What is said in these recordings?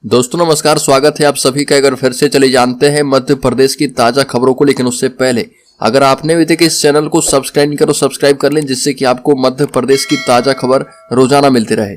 दोस्तों नमस्कार, स्वागत है आप सभी का। अगर फिर से चले जानते हैं मध्य प्रदेश की ताजा खबरों को, लेकिन उससे पहले अगर आपने अभी तक इस चैनल को सब्सक्राइब नहीं करो तो सब्सक्राइब कर लें, जिससे कि आपको मध्य प्रदेश की ताजा खबर रोजाना मिलती रहे।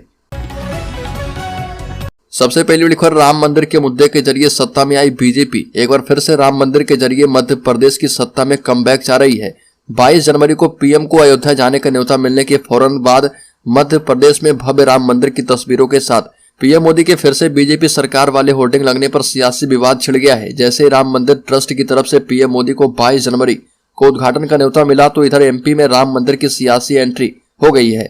सबसे पहली बड़ी खबर, राम मंदिर के मुद्दे के जरिए सत्ता में आई बीजेपी। एक बार फिर से राम मंदिर के जरिए मध्य प्रदेश की सत्ता में कमबैक चाह रही है। 22 जनवरी को पीएम को अयोध्या जाने का न्योता मिलने के फौरन बाद मध्य प्रदेश में भव्य राम मंदिर की तस्वीरों के साथ पीएम मोदी के फिर से बीजेपी सरकार वाले होर्डिंग लगने पर सियासी विवाद छिड़ गया है। जैसे राम मंदिर ट्रस्ट की तरफ से पीएम मोदी को 22 जनवरी को उद्घाटन का न्योता मिला, तो इधर एमपी में राम मंदिर की सियासी एंट्री हो गई है।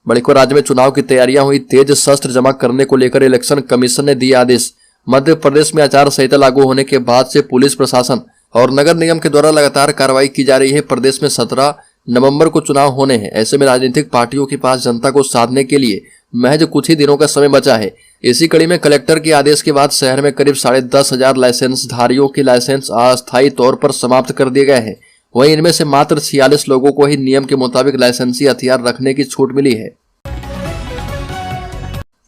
बड़ी खबर, राज्य में चुनाव की तैयारियां हुई तेज। शस्त्र जमा करने को लेकर इलेक्शन कमीशन ने दिया आदेश। मध्य प्रदेश में आचार संहिता लागू होने के बाद से पुलिस प्रशासन और नगर निगम के द्वारा लगातार कार्रवाई की जा रही है। प्रदेश में 17 नवंबर को चुनाव होने हैं। ऐसे में राजनीतिक पार्टियों के पास जनता को साधने के लिए महज कुछ ही दिनों का समय बचा है। इसी कड़ी में कलेक्टर के आदेश के बाद शहर में करीब 10,500 लाइसेंसधारियों के लाइसेंस अस्थायी तौर पर समाप्त कर दिए गए हैं। वहीं इनमें से मात्र 46 लोगों को ही नियम के मुताबिक लाइसेंसी हथियार रखने की छूट मिली है।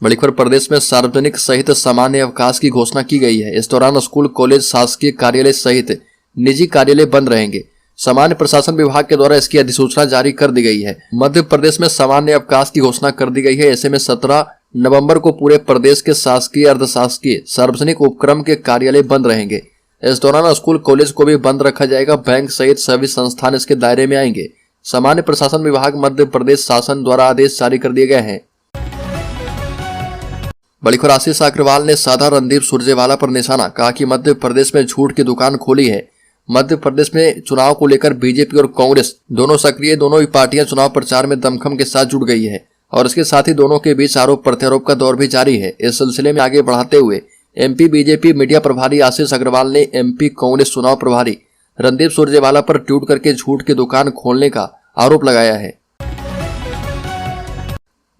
बड़ी खबर, प्रदेश में सार्वजनिक सहित सामान्य अवकाश की घोषणा की गई है। इस दौरान स्कूल, कॉलेज, शासकीय कार्यालय सहित निजी कार्यालय बंद रहेंगे। सामान्य प्रशासन विभाग के द्वारा इसकी अधिसूचना जारी कर दी गई है। मध्य प्रदेश में सामान्य अवकाश की घोषणा कर दी गई है। ऐसे में 17 नवंबर को पूरे प्रदेश के शासकीय, अर्धशासकीय, सार्वजनिक उपक्रम के कार्यालय बंद रहेंगे। इस दौरान स्कूल, कॉलेज को भी बंद रखा जाएगा। बैंक सहित सभी संस्थान इसके दायरे में आएंगे। सामान्य प्रशासन विभाग मध्य प्रदेश शासन द्वारा आदेश जारी कर दिए गए हैं। बड़ी खबर, आशीष अग्रवाल ने साधा रणदीप सुरजेवाला पर निशाना, कहा कि मध्य प्रदेश में झूठ की दुकान खोली है। मध्य प्रदेश में चुनाव को लेकर बीजेपी और कांग्रेस दोनों सक्रिय, दोनों ही पार्टियां चुनाव प्रचार में दमखम के साथ जुड़ गई है और इसके साथ ही दोनों के बीच आरोप प्रत्यारोप का दौर भी जारी है। इस सिलसिले में आगे बढ़ाते हुए एमपी बीजेपी मीडिया प्रभारी आशीष अग्रवाल ने एमपी कांग्रेस चुनाव प्रभारी रणदीप सुरजेवाला पर ट्वीट करके झूठ की दुकान खोलने का आरोप लगाया है।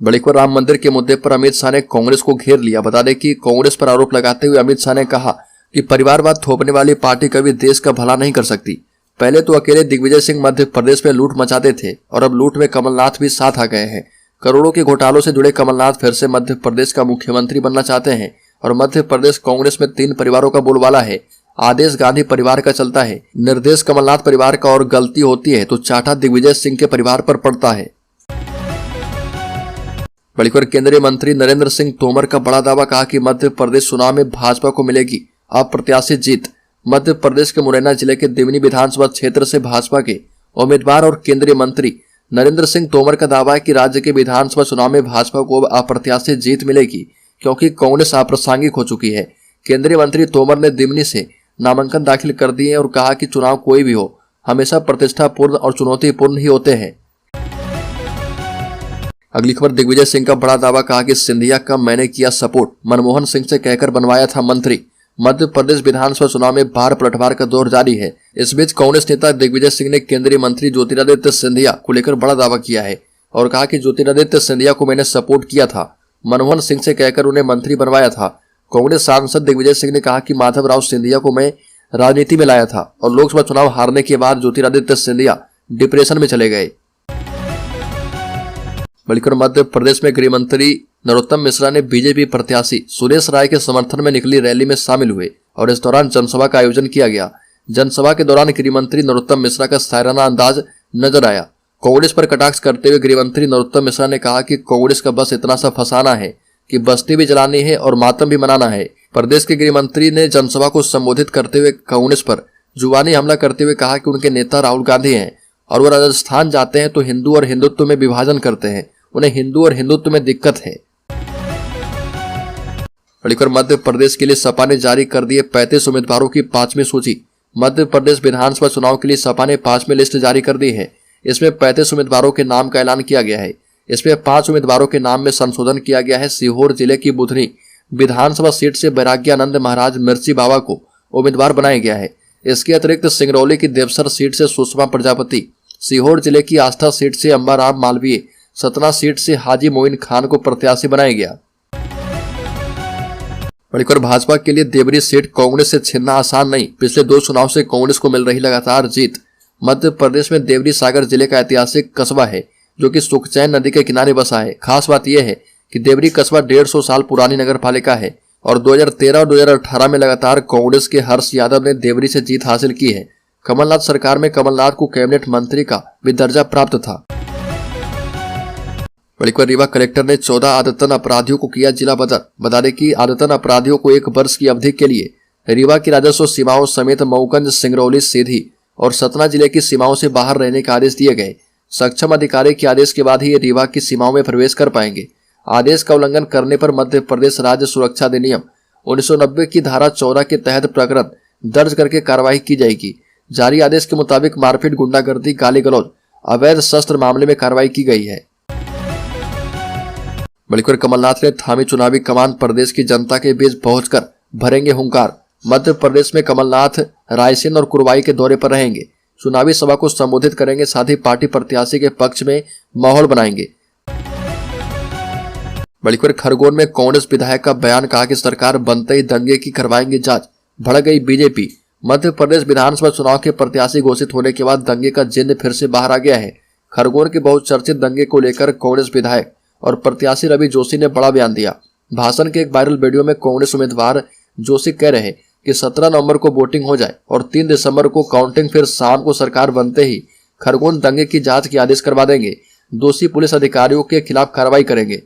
बड़ी खबर, राम मंदिर के मुद्दे पर अमित शाह ने कांग्रेस को घेर लिया। बता दें कि कांग्रेस पर आरोप लगाते हुए अमित शाह ने कहा कि परिवारवाद थोपने वाली पार्टी कभी देश का भला नहीं कर सकती। पहले तो अकेले दिग्विजय सिंह मध्य प्रदेश में लूट मचाते थे और अब लूट में कमलनाथ भी साथ आ गए हैं। करोड़ों के घोटालों से जुड़े कमलनाथ फिर से मध्य प्रदेश का मुख्यमंत्री बनना चाहते हैं और मध्य प्रदेश कांग्रेस में 3 परिवारों का बोलबाला है। आदेश गांधी परिवार का चलता है, निर्देश कमलनाथ परिवार का, और गलती होती है तो चाटा दिग्विजय सिंह के परिवार पर पड़ता है। बड़ी खबर, केंद्रीय मंत्री नरेंद्र सिंह तोमर का बड़ा दावा, कहा कि मध्य प्रदेश चुनाव में भाजपा को मिलेगी अप्रत्याशित जीत। मध्य प्रदेश के मुरैना जिले के देवनी विधानसभा क्षेत्र से भाजपा के उम्मीदवार और केंद्रीय मंत्री नरेंद्र सिंह तोमर का दावा है कि राज्य के विधानसभा चुनाव में भाजपा को अप्रत्याशित जीत मिलेगी, क्योंकि कांग्रेस अप्रासंगिक हो चुकी है। केंद्रीय मंत्री तोमर ने दिमनी से नामांकन दाखिल कर दिए और कहा कि चुनाव कोई भी हो, हमेशा प्रतिष्ठापूर्ण और चुनौतीपूर्ण ही होते हैं। अगली खबर, दिग्विजय सिंह का बड़ा दावा, कहा कि सिंधिया का मैंने किया सपोर्ट, मनमोहन सिंह से कहकर बनवाया था मंत्री। मध्य प्रदेश विधानसभा चुनाव में बार पलटवार का दौर जारी है। इस बीच कांग्रेस नेता दिग्विजय सिंह ने केंद्रीय मंत्री ज्योतिरादित्य सिंधिया को लेकर बड़ा दावा किया है और कहा कि ज्योतिरादित्य सिंधिया को मैंने सपोर्ट किया था, मनमोहन सिंह से कहकर उन्हें मंत्री बनवाया था। कांग्रेस सांसद दिग्विजय सिंह ने कहा कि माधवराव सिंधिया को मैं राजनीति में लाया था और लोकसभा चुनाव हारने के बाद ज्योतिरादित्य सिंधिया डिप्रेशन में चले गए। बल्कि मध्य प्रदेश में गृह मंत्री नरोत्तम मिश्रा ने बीजेपी प्रत्याशी सुरेश राय के समर्थन में निकली रैली में शामिल हुए और इस दौरान जनसभा का आयोजन किया गया। जनसभा के दौरान गृह मंत्री नरोत्तम मिश्रा का शायराना अंदाज नजर आया। कांग्रेस पर कटाक्ष करते हुए गृह मंत्री नरोत्तम मिश्रा ने कहा कि कांग्रेस का बस इतना सा फंसाना है कि बस्ती भी जलानी है और मातम भी मनाना है। प्रदेश के गृह मंत्री ने जनसभा को संबोधित करते हुए कांग्रेस पर जुबानी हमला करते हुए कहा कि उनके नेता राहुल गांधी हैं और वह राजस्थान जाते हैं तो हिंदू और हिंदुत्व में विभाजन करते हैं, उन्हें हिंदू और हिंदुत्व में दिक्कत है। बड़ीकर, मध्य प्रदेश के लिए सपा ने जारी कर दिए 35 उम्मीदवारों की 5वीं सूची। मध्य प्रदेश विधानसभा चुनाव के लिए सपा ने 5वीं लिस्ट जारी कर दी है। इसमें 35 उम्मीदवारों के नाम का ऐलान किया गया है। इसमें 5 उम्मीदवारों के नाम में संशोधन किया गया है। सीहोर जिले की बुधनी विधानसभा सीट से बैराग्यानंद महाराज मिर्ची बाबा को उम्मीदवार बनाया गया है। इसके अतिरिक्त सिंगरौली की देवसर सीट से सुषमा प्रजापति, सीहोर जिले की आस्था सीट से अंबाराम मालवीय, सतना सीट से हाजी मोइन खान को प्रत्याशी बनाया गया। बड़ीकर, भाजपा के लिए देवरी सीट कांग्रेस से छीनना आसान नहीं। पिछले 2 चुनाव से कांग्रेस को मिल रही लगातार जीत। मध्य प्रदेश में देवरी सागर जिले का ऐतिहासिक कस्बा है जो कि सुखचैन नदी के किनारे बसा है। खास बात यह है कि देवरी कस्बा 150 साल पुरानी नगर पालिका है और 2013 और 2018 में लगातार कांग्रेस के हर्ष यादव ने देवरी से जीत हासिल की है। कमलनाथ सरकार में कमलनाथ को कैबिनेट मंत्री का भी दर्जा प्राप्त था। रीवा कलेक्टर ने 14 आदतन अपराधियों को किया जिला बदल। बता दें कि आदतन अपराधियों को 1 वर्ष की अवधि के लिए रीवा की राजस्व सीमाओं समेत मऊगंज, सिंगरौली, सीधी और सतना जिले की सीमाओं से बाहर रहने का आदेश दिए गए। सक्षम अधिकारी के आदेश के बाद ही ये रीवा की सीमाओं में प्रवेश कर पाएंगे। आदेश का उल्लंघन करने पर मध्य प्रदेश राज्य सुरक्षा अधिनियम 1990 की धारा 14 के तहत प्रकरण दर्ज करके कार्रवाई की जाएगी। जारी आदेश के मुताबिक मारपीट, गुंडागर्दी, गाली गलौज, अवैध शस्त्र मामले में कार्रवाई की गई है। बल्कि कमलनाथ ने थामी चुनावी कमान, प्रदेश की जनता के बीच पहुंचकर भरेंगे हुंकार। मध्य प्रदेश में कमलनाथ रायसेन और कुरवाई के दौरे पर रहेंगे। चुनावी सभा को संबोधित करेंगे, साथ ही पार्टी प्रत्याशी के पक्ष में माहौल बनाएंगे। बल्कि खरगोन में कांग्रेस विधायक का बयान, कहा कि सरकार बनते ही दंगे की करवाएंगे जांच, भड़क गई बीजेपी। मध्य प्रदेश विधानसभा चुनाव के प्रत्याशी घोषित होने के बाद दंगे का जिन्न फिर से बाहर आ गया है। खरगोन के बहुचर्चित दंगे को लेकर कांग्रेस विधायक और प्रत्याशी रवि जोशी ने बड़ा बयान दिया। भाषण के एक वायरल वीडियो में कांग्रेस उम्मीदवार जोशी कह रहे कि 17 नवंबर को वोटिंग हो जाए और 3 दिसंबर को काउंटिंग, फिर शाम को सरकार बनते ही खरगोन दंगे की जांच के आदेश करवा देंगे। दोषी पुलिस अधिकारियों के खिलाफ कार्रवाई करेंगे।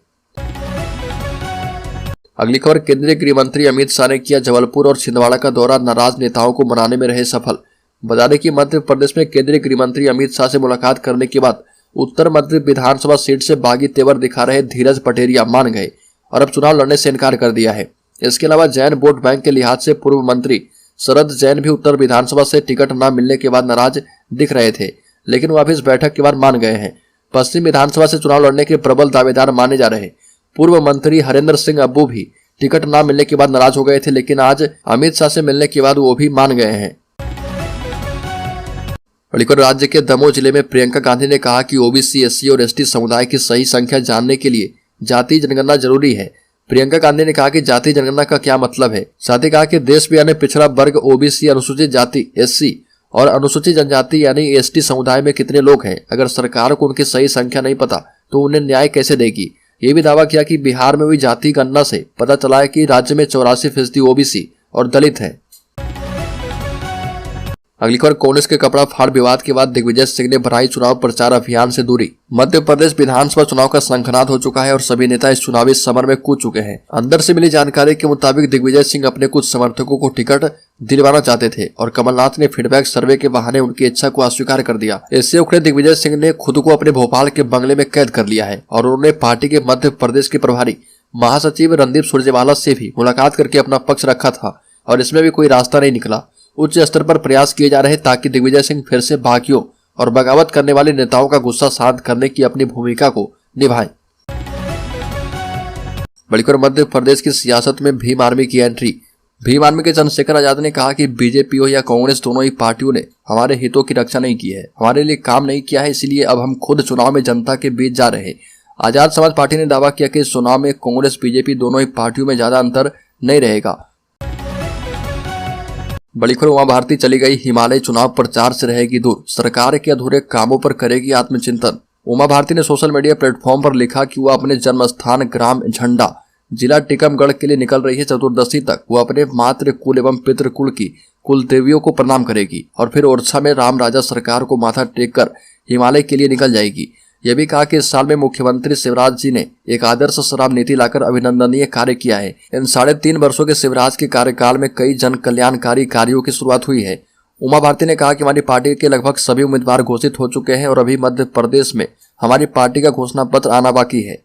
अगली खबर, केंद्रीय गृह मंत्री अमित शाह ने किया जबलपुर और छिंदवाड़ा का दौरा, नाराज नेताओं को मनाने में रहे सफल। बता दें कि मध्य प्रदेश में केंद्रीय गृह मंत्री अमित शाह से मुलाकात करने के बाद उत्तर मध्य विधानसभा सीट से बागी तेवर दिखा रहे धीरज पटेरिया मान गए और अब चुनाव लड़ने से इनकार कर दिया है। इसके अलावा जैन वोट बैंक के लिहाज से पूर्व मंत्री शरद जैन भी उत्तर विधानसभा से टिकट न मिलने के बाद नाराज दिख रहे थे, लेकिन वह भी इस बैठक के बाद मान गए हैं। पश्चिम विधानसभा से चुनाव लड़ने के प्रबल दावेदार माने जा रहे पूर्व मंत्री हरेंद्र सिंह अब्बू भी टिकट न मिलने के बाद नाराज हो गए थे, लेकिन आज अमित शाह से मिलने के बाद वो भी मान गए हैं। राज्य के दमोह जिले में प्रियंका गांधी ने कहा कि ओबीसी, एससी और एसटी समुदाय की सही संख्या जानने के लिए जाति जनगणना जरूरी है। प्रियंका गांधी ने कहा कि जाति जनगणना का क्या मतलब है। साथ ही कहा कि देश में यानी पिछड़ा वर्ग, ओबीसी, अनुसूचित जाति, एससी और अनुसूचित जनजाति यानी एसटी समुदाय में कितने लोग हैं। अगर सरकार को उनकी सही संख्या नहीं पता तो उन्हें न्याय कैसे देगी। ये भी दावा किया कि बिहार में हुई जाति गणना से पता चला है कि राज्य में 84% ओबीसी और दलित है। अगली खबर, कांग्रेस के कपड़ा फाड़ विवाद के बाद दिग्विजय सिंह ने बढ़ाई चुनाव प्रचार अभियान से दूरी। मध्य प्रदेश विधानसभा चुनाव का शंखनाद हो चुका है और सभी नेता इस चुनावी समर में कूद चुके हैं। अंदर से मिली जानकारी के मुताबिक दिग्विजय सिंह अपने कुछ समर्थकों को टिकट दिलवाना चाहते थे और कमलनाथ ने फीडबैक सर्वे के बहाने उनकी इच्छा को अस्वीकार कर दिया। इससे उखड़े दिग्विजय सिंह ने खुद को अपने भोपाल के बंगले में कैद कर लिया है और उन्होंने पार्टी के मध्य प्रदेश के प्रभारी महासचिव रणदीप सुरजेवाला से भी मुलाकात करके अपना पक्ष रखा था और इसमें भी कोई रास्ता नहीं निकला। उच्च स्तर पर प्रयास किए जा रहे ताकि दिग्विजय सिंह फिर से बागियों और बगावत करने वाले नेताओं का गुस्सा शांत करने की अपनी भूमिका को निभाएं। बल्कि मध्य प्रदेश की सियासत में भीम आर्मी की एंट्री। भीम आर्मी के चंद्रशेखर आजाद ने कहा कि बीजेपी हो या कांग्रेस, दोनों ही पार्टियों ने हमारे हितों की रक्षा नहीं की है, हमारे लिए काम नहीं किया है, इसलिए अब हम खुद चुनाव में जनता के बीच जा रहे हैं। आजाद समाज पार्टी ने दावा किया कि इस चुनाव में कांग्रेस, बीजेपी दोनों ही पार्टियों में ज्यादा अंतर नहीं रहेगा। बड़ी खबर, उमा भारती चली गई हिमालय, चुनाव प्रचार से रहेगी दूर, सरकार के अधूरे कामों पर करेगी आत्मचिंतन। उमा भारती ने सोशल मीडिया प्लेटफॉर्म पर लिखा कि वह अपने जन्म स्थान ग्राम झंडा जिला टीकमगढ़ के लिए निकल रही है। चतुर्दशी तक वो अपने मातृ कुल एवं पितृ कुल की कुल देवियों को प्रणाम करेगी और फिर ओरछा में राम राजा सरकार को माथा टेक कर हिमालय के लिए निकल जाएगी। यह भी कहा कि इस साल में मुख्यमंत्री शिवराज जी ने एक आदर्श शराब नीति लाकर अभिनंदनीय कार्य किया है। इन 3.5 वर्षों के शिवराज के कार्यकाल में कई जन कल्याणकारी कार्यों की शुरुआत हुई है। उमा भारती ने कहा कि हमारी पार्टी के लगभग सभी उम्मीदवार घोषित हो चुके हैं और अभी मध्य प्रदेश में हमारी पार्टी का घोषणा पत्र आना बाकी है।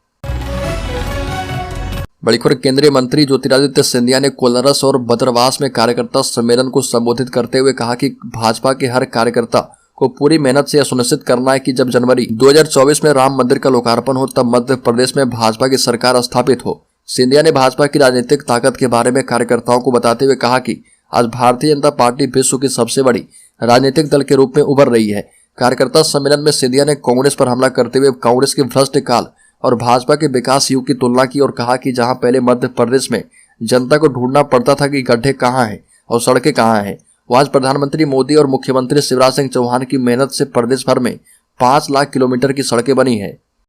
बड़ी खबर, केंद्रीय मंत्री ज्योतिरादित्य सिंधिया ने कोलारस और बदरवास में कार्यकर्ता सम्मेलन को संबोधित करते हुए कहा कि भाजपा के हर कार्यकर्ता को पूरी मेहनत से यह सुनिश्चित करना है कि जब जनवरी 2024 में राम मंदिर का लोकार्पण हो तब मध्य प्रदेश में भाजपा की सरकार स्थापित हो। सिंधिया ने भाजपा की राजनीतिक ताकत के बारे में कार्यकर्ताओं को बताते हुए कहा कि आज भारतीय जनता पार्टी विश्व की सबसे बड़ी राजनीतिक दल के रूप में उभर रही है। कार्यकर्ता सम्मेलन में सिंधिया ने कांग्रेस पर हमला करते हुए कांग्रेस के भ्रष्ट काल और भाजपा के विकास युग की तुलना की और कहा कि जहां पहले मध्य प्रदेश में जनता को ढूंढना पड़ता था कि गड्ढे कहाँ हैं और सड़कें कहाँ हैं, वो आज प्रधानमंत्री मोदी और मुख्यमंत्री शिवराज सिंह चौहान की मेहनत से प्रदेश भर में 5 लाख किलोमीटर की सड़कें बनी है।